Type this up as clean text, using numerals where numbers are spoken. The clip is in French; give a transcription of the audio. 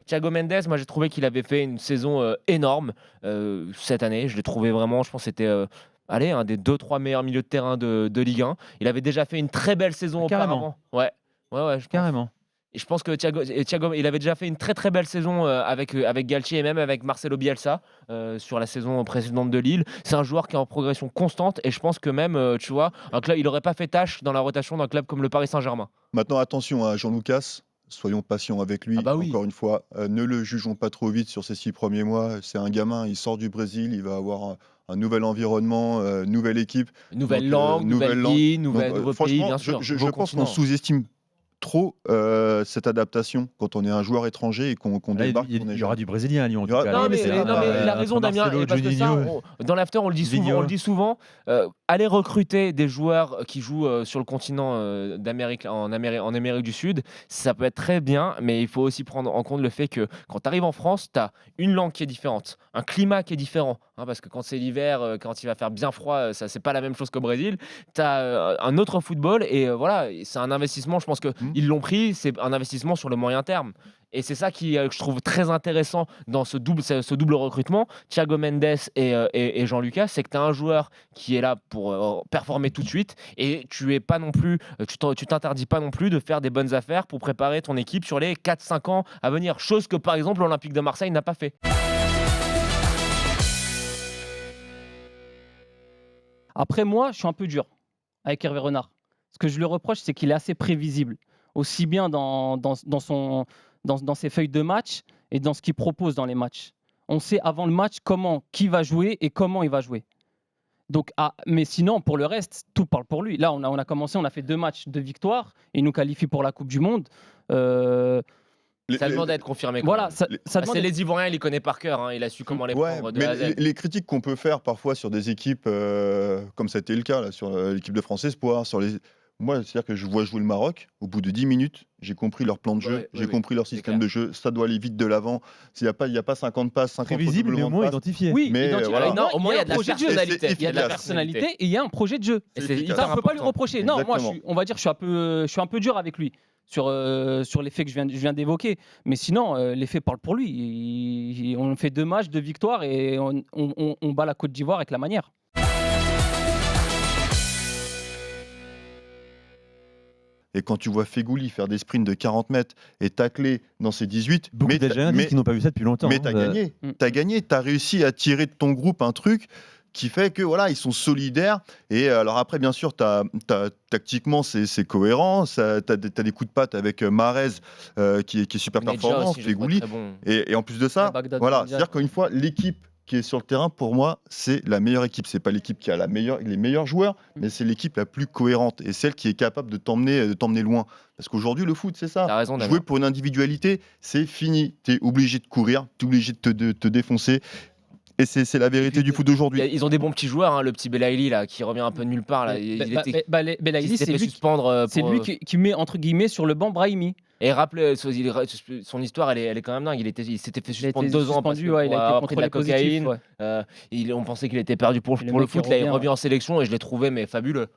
Thiago Mendes, moi j'ai trouvé qu'il avait fait une saison énorme cette année. Je l'ai trouvé vraiment, je pense que c'était un des 2-3 meilleurs milieux de terrain de Ligue 1. Il avait déjà fait une très belle saison Carrément. auparavant. Ouais, je pense. Carrément. Et je pense que Thiago, il avait déjà fait une très très belle saison avec Galtier et même avec Marcelo Bielsa sur la saison précédente de Lille. C'est un joueur qui est en progression constante et je pense que même, tu vois, un club, il n'aurait pas fait tâche dans la rotation d'un club comme le Paris Saint-Germain. Maintenant, attention à Jean-Lucas. Soyons patients avec lui. Ah bah oui. Encore une fois, ne le jugeons pas trop vite sur ses 6 premiers mois. C'est un gamin, il sort du Brésil, il va avoir un nouvel environnement, nouvelle équipe. Nouvelle langue, nouvelle vie, nouveau pays, franchement, bien sûr. je Nouveau pense qu'on continent. sous-estime trop cette adaptation quand on est un joueur étranger et qu'on débarque. Il y aura du Brésilien à Lyon. En Il y aura- tout cas. Non, mais c'est il a raison, entre Damien. Marcelo, Et parce que ça, Juninho, dans l'after, on le dit souvent. Vigno. On le dit souvent. Aller recruter des joueurs qui jouent sur le continent d'Amérique, en Amérique du Sud, ça peut être très bien, mais il faut aussi prendre en compte le fait que quand tu arrives en France, tu as une langue qui est différente, un climat qui est différent. Parce que quand c'est l'hiver, quand il va faire bien froid, ça c'est pas la même chose qu'au Brésil. Tu as un autre football et voilà, c'est un investissement. Je pense qu'ils l'ont pris. C'est un investissement sur le moyen terme. Et c'est ça que je trouve très intéressant dans ce double recrutement, Thiago Mendes et Jean-Lucas, c'est que tu as un joueur qui est là pour performer tout de suite et tu t'interdis pas non plus de faire des bonnes affaires pour préparer ton équipe sur les 4-5 ans à venir, chose que par exemple l'Olympique de Marseille n'a pas fait. Après, moi, je suis un peu dur avec Hervé Renard. Ce que je lui reproche, c'est qu'il est assez prévisible, aussi bien dans ses feuilles de match et dans ce qu'il propose dans les matchs. On sait avant le match qui va jouer et comment il va jouer. Donc, mais sinon, pour le reste, tout parle pour lui. Là, on a commencé, on a fait 2 matchs de victoire et il nous qualifie pour la Coupe du Monde. Ça demande à être confirmé. Voilà, c'est les Ivoiriens, il les connaît par cœur. Il a su comment les prendre de A à Z. Les critiques qu'on peut faire parfois sur des équipes, comme ça a été le cas là, sur l'équipe de France Espoir, moi, c'est-à-dire que je vois jouer le Maroc, au bout de 10 minutes, j'ai compris leur plan de jeu, j'ai compris leur système de jeu, ça doit aller vite de l'avant. S'il n'y a pas 50 passes, 50 prévisible, mais au moins identifié. Oui, mais voilà. Non, au moins il y a de la personnalité. Il y a de la personnalité et il y a un projet de jeu. Et Ça, on ne peut pas lui reprocher. Non, moi, on va dire, je suis un peu dur avec lui sur les faits que je viens d'évoquer. Mais sinon, les faits parlent pour lui. On fait 2 matchs, 2 victoires et on bat la Côte d'Ivoire avec la manière. Et quand tu vois Fegouli faire des sprints de 40 mètres et tacler dans ses 18, beaucoup d'Algériens disent qu'ils n'ont pas vu ça depuis longtemps. Mais tu as gagné, tu as réussi à tirer de ton groupe un truc qui fait que voilà, ils sont solidaires. Et alors après, bien sûr, tactiquement, c'est cohérent. Tu as des coups de patte avec Mahrez qui est super performant, Fegouli. Bon. Et en plus de ça, voilà, c'est-à-dire qu'une fois, l'équipe qui est sur le terrain, pour moi, c'est la meilleure équipe. C'est pas l'équipe qui a les meilleurs joueurs, mais c'est l'équipe la plus cohérente et celle qui est capable de t'emmener loin. Parce qu'aujourd'hui, le foot, c'est ça. T'as raison, jouer pour une individualité, c'est fini. Tu es obligé de courir, tu es obligé de te défoncer. Et c'est la vérité du foot d'aujourd'hui. Ils ont des bons petits joueurs, le petit Belaïli là, qui revient un peu de nulle part. Belaïli, c'est lui qui met entre guillemets sur le banc Brahimi. Et rappelez, son histoire, elle est quand même dingue. Il s'était fait suspendre 2 ans parce qu'il a été pris de la cocaïne. On pensait qu'il était perdu pour le foot. Là, il revient en sélection et je l'ai trouvé mais fabuleux.